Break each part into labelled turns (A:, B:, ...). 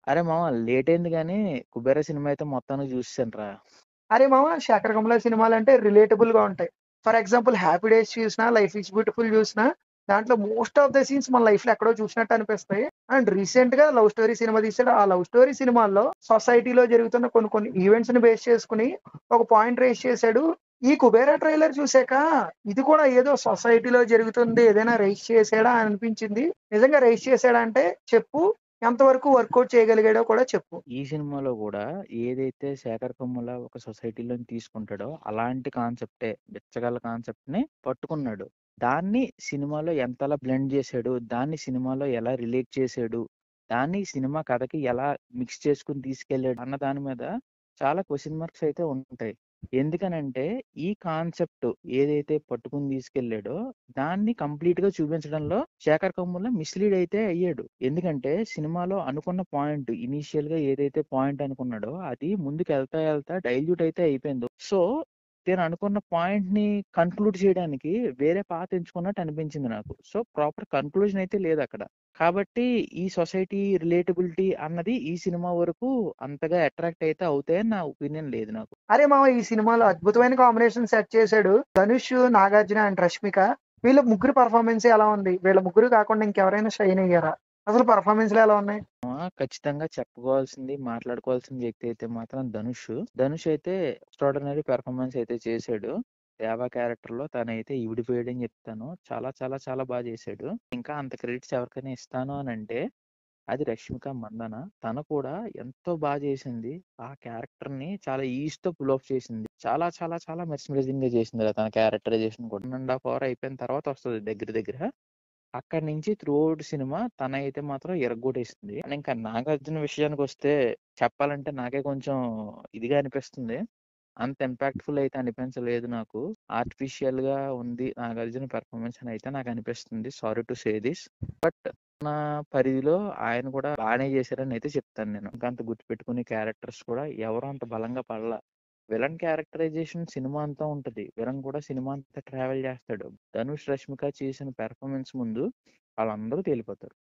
A: అరే మామ లేట్ అయింది గానీ 'కుబేర' సినిమా అయితే మొత్తానికి చూసేసానురా.
B: అరే మామ, శేఖర్ కమ్ముల సినిమాలు అంటే రిలేటబుల్ గా ఉంటాయి. ఫర్ ఎగ్జాంపుల్ 'హ్యాపీ డేస్' చూసినా, 'లైఫ్ ఈజ్ బ్యూటిఫుల్' చూసినా, దాంట్లో మోస్ట్ ఆఫ్ ద సీన్స్ మన లైఫ్ లో ఎక్కడో చూసినట్టు అనిపిస్తాయి. అండ్ రీసెంట్ గా లవ్ స్టోరీ సినిమా తీసాడు. ఆ లవ్ స్టోరీ సినిమాల్లో సొసైటీలో జరుగుతున్న కొన్ని కొన్ని ఈవెంట్స్ ని బేస్ చేసుకుని ఒక పాయింట్ రేస్ చేశాడు. ఈ 'కుబేరా' ట్రైలర్ చూసాక ఇది కూడా ఏదో సొసైటీలో జరుగుతుంది, ఏదైనా రైస్ చేసాడా అని అనిపించింది. నిజంగా రైస్ చేసాడా అంటే చెప్పు, ఎంతవరకు వర్కౌట్ చేయగలిగాడో కూడా చెప్పు.
A: ఈ సినిమాలో కూడా ఏదైతే 'శేఖర్ కమ్ముల' ఒక సొసైటీలోని తీసుకుంటాడో అలాంటి కాన్సెప్టే, బిచ్చగాళ్ళ కాన్సెప్ట్‌ని పట్టుకున్నాడు. దాన్ని సినిమాలో ఎంతలా బ్లెండ్ చేశాడు, దాన్ని సినిమాలో ఎలా రిలేట్ చేశాడు, దాన్ని సినిమా కథకి ఎలా మిక్స్ చేసుకొని తీసుకెళ్ళాడు అన్న దాని మీద చాలా క్వెషన్ మార్క్స్ అయితే ఉంటాయి. ఎందుకనంటే ఈ కాన్సెప్ట్ ఏదైతే పట్టుకుని తీసుకెళ్ళాడో దాన్ని కంప్లీట్‌గా చూపించడంలో 'శేఖర్ కమ్ముల' మిస్‌లీడ్ అయితే అయ్యాడు. ఎందుకంటే సినిమాలో అనుకున్న పాయింట్ ఇనీషియల్‌గా ఏదైతే పాయింట్ అనుకున్నాడో అది ముందుకెళ్తా డైల్యూట్ అయితే అయిపోయింది. సో, నేను అనుకున్న పాయింట్‌ని కన్క్లూడ్ చేయడానికి వేరే పాత్ ఎంచుకున్నట్టు అనిపించింది నాకు. సో, ప్రాపర్ కన్క్లూజన్ అయితే లేదక్కడ. కాబట్టి ఈ సొసైటీ రిలేటబిలిటీ అన్నది ఈ సినిమా వరకు అంతగా అట్రాక్ట్ అయితే అవుతాయని నా ఒపీనియన్ లేదు నాకు.
B: అరే మామ, ఈ సినిమాలో అద్భుతమైన కాంబినేషన్ సెట్ చేశాడు ధనుష్, నాగార్జున అండ్ రష్మిక. వీళ్ళ ముగ్గురు పర్ఫార్మెన్స్ ఎలా ఉంది? వీళ్ళ ముగ్గురు కాకుండా ఇంకెవరైనా షైన్ అయ్యారా? అసలు పర్ఫార్మెన్స్లు ఎలా ఉన్నాయి?
A: ఖచ్చితంగా చెప్పుకోవాల్సింది, మాట్లాడుకోవాల్సిన వ్యక్తి అయితే మాత్రం ధనుష్. ధనుష్ అయితే ఎక్స్ట్రార్డినరీ పెర్ఫార్మెన్స్ అయితే చేశాడు. దేవా క్యారెక్టర్ లో తనైతే ఇవిడిపోయాడని చెప్తాను. చాలా చాలా చాలా బాగా చేశాడు. ఇంకా అంత క్రెడిట్స్ ఎవరికైనా ఇస్తాను అని అంటే అది రష్మిక మందన. తను కూడా ఎంతో బాగా చేసింది. ఆ క్యారెక్టర్ ని చాలా ఈజ్ తో పుల్ ఆఫ్ చేసింది. చాలా చాలా చాలా మెస్మరైజింగ్ గా చేసింది తన క్యారెక్టరైజేషన్ కూడా. 1.5 hour అయిపోయిన తర్వాత వస్తుంది దగ్గర దగ్గర. అక్కడి నుంచి త్రూఅవుట్ సినిమా తనైతే మాత్రం ఇరగ్గొట్టేసింది. అండ్ ఇంకా నాగార్జున విషయానికి వస్తే చెప్పాలంటే నాకే కొంచెం ఇదిగా అనిపిస్తుంది. అంత ఇంపాక్ట్ఫుల్ అయితే అనిపించలేదు నాకు. ఆర్టిఫిషియల్ గా ఉంది నాగార్జున పెర్ఫార్మెన్స్ అని అయితే నాకు అనిపిస్తుంది. Sorry to say this. But నా పరిధిలో ఆయన కూడా బాగానే చేశారని అయితే చెప్తాను నేను. ఇంకా అంత గుర్తుపెట్టుకునే క్యారెక్టర్స్ కూడా ఎవరు అంత బలంగా పడలా. విలన్ క్యారెక్టరైజేషన్ సినిమా అంతా ఉంటది. విలన్ కూడా సినిమా అంతా ట్రావెల్ చేస్తాడు. ధనుష్, రష్మిక చేసిన పెర్ఫార్మెన్స్ ముందు వాళ్ళందరూ తేలిపోతారు.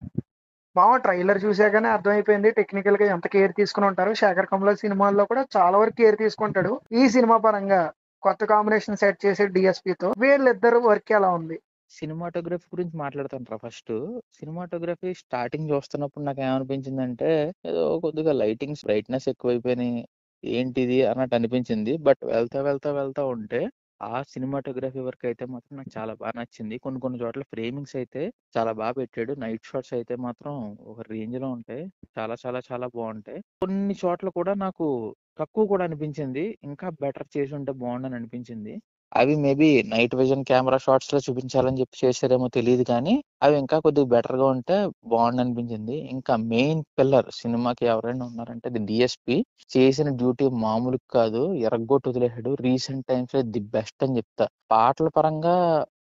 B: మామ, ట్రైలర్ చూసాకనే అర్థమైపోయింది టెక్నికల్ గా ఎంత కేర్ తీసుకుని ఉంటారు. శేఖర్ కమ్ముల సినిమాల్లో కూడా చాలా వరకు కేర్ తీసుకుంటాడు. ఈ సినిమా పరంగా కొత్త కాంబినేషన్ సెట్ చేసే డిఎస్పీతో వీళ్ళిద్దరు వర్క్ ఎలా ఉంది?
A: సినిమాటోగ్రఫీ గురించి మాట్లాడతాను ఫస్ట్. సినిమాటోగ్రఫీ స్టార్టింగ్ చూస్తున్నప్పుడు నాకు ఏమనిపించిందంటే ఏదో కొద్దిగా లైటింగ్స్ బ్రైట్నెస్ ఎక్కువైపోయినాయి, ఏంటిది అన్నట్టు అనిపించింది. బట్ వెళ్తా ఉంటే ఆ సినిమాటోగ్రఫీ వర్క్ అయితే మాత్రం నాకు చాలా బాగా నచ్చింది. కొన్ని కొన్ని చోట్ల ఫ్రేమింగ్స్ అయితే చాలా బాగా పెట్టాడు. నైట్ షాట్స్ అయితే మాత్రం ఒక రేంజ్ లో ఉంటాయి. చాలా చాలా చాలా బాగుంటాయి. కొన్ని చోట్ల కూడా నాకు తక్కువ కూడా అనిపించింది. ఇంకా బెటర్ చేసి ఉంటే బాగుండని అనిపించింది. అవి maybe night vision camera shots లో చూపించాలని చెప్పి చేశారేమో తెలియదు కానీ అవి ఇంకా కొద్దిగా బెటర్ గా ఉంటే బాగుండు అనిపించింది. ఇంకా మెయిన్ పిల్లర్ సినిమాకి ఎవరైనా ఉన్నారంటే అది డిఎస్పి. చేసిన డ్యూటీ మామూలు కాదు, ఎరగొట్టు వదిలేసాడు. రీసెంట్ టైమ్స్ లో ది బెస్ట్ అని చెప్తా. పాటల పరంగా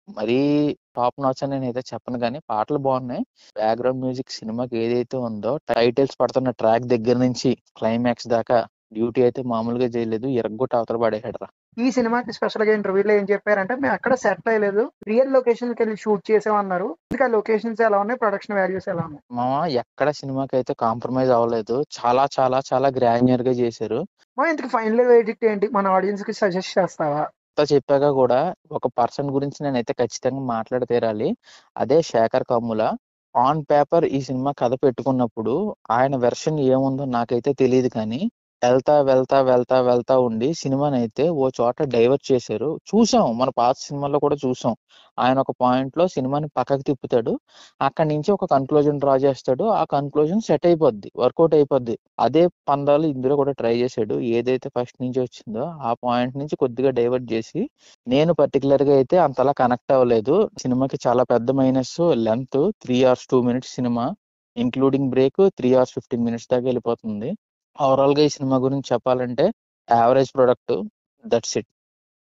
A: మరీ టాప్ నాచ్ అని నేనైతే చెప్పను కానీ పాటలు బాగున్నాయి. బ్యాక్గ్రౌండ్ మ్యూజిక్ సినిమాకి ఏదైతే ఉందో టైటిల్స్ పడుతున్న ట్రాక్ దగ్గర నుంచి క్లైమాక్స్ దాకా డ్యూటీ అయితే మామూలుగా చేయలేదు. ఎరగొట్టు అవతల పడేసాడు రా.
B: ఈ సినిమాకి స్పెషల్ గా ఇంటర్వ్యూలో ఏం చెప్పారంటే, మేము అక్కడ సెట్ అయ్యలేదు, రియల్ లొకేషన్ కి వెళ్ళి షూట్ చేసామన్నారు. ఇంకా లొకేషన్స్ ఎలా ఉన్నాయి, ప్రొడక్షన్ వాల్యూస్ ఎలా ఉన్నాయి?
A: మామ ఎక్కడ సినిమాకి అయితే కాంప్రమైజ్ అవ్వలేదు. చాలా చాలా చాలా గ్రాన్యుయర్ గా చేశారు.
B: మా ఇంతకు ఫైనల్ వెర్డిక్ట్ ఏంటి, మన ఆడియన్స్ కి సజెస్ట్ చేస్తావా?
A: ఇంత చెప్పాక కూడా ఒక పర్సన్ గురించి నేనైతే ఖచ్చితంగా మాట్లాడి తీరాలి. అదే శేఖర్ కమ్ముల. ఆన్ పేపర్ ఈ సినిమా కథ పెట్టుకున్నప్పుడు ఆయన వెర్షన్ ఏముందో నాకైతే తెలియదు కానీ వెళ్తా ఉండి సినిమాని అయితే ఓ చోట డైవర్ట్ చేశారు. చూసాం, మన పాత సినిమాల్లో కూడా చూసాం. ఆయన ఒక పాయింట్ లో సినిమాని పక్కకి తిప్పుతాడు. అక్కడి నుంచి ఒక కన్క్లూజన్ డ్రా చేస్తాడు. ఆ కన్క్లూజన్ సెట్ అయిపోద్ది, వర్కౌట్ అయిపోద్ది. అదే పందాలు ఇందులో కూడా ట్రై చేశాడు. ఏదైతే ఫస్ట్ నుంచి వచ్చిందో ఆ పాయింట్ నుంచి కొద్దిగా డైవర్ట్ చేసి, నేను పర్టికులర్ గా అయితే అంతలా కనెక్ట్ అవ్వలేదు. సినిమాకి చాలా పెద్ద minus length. 3 hours 2 minutes cinema, including break 3 hours 15 minutes దాకా వెళ్ళిపోతుంది. ఓవరాల్ గా ఈ సినిమా గురించి చెప్పాలంటే యావరేజ్ ప్రొడక్ట్. That's it.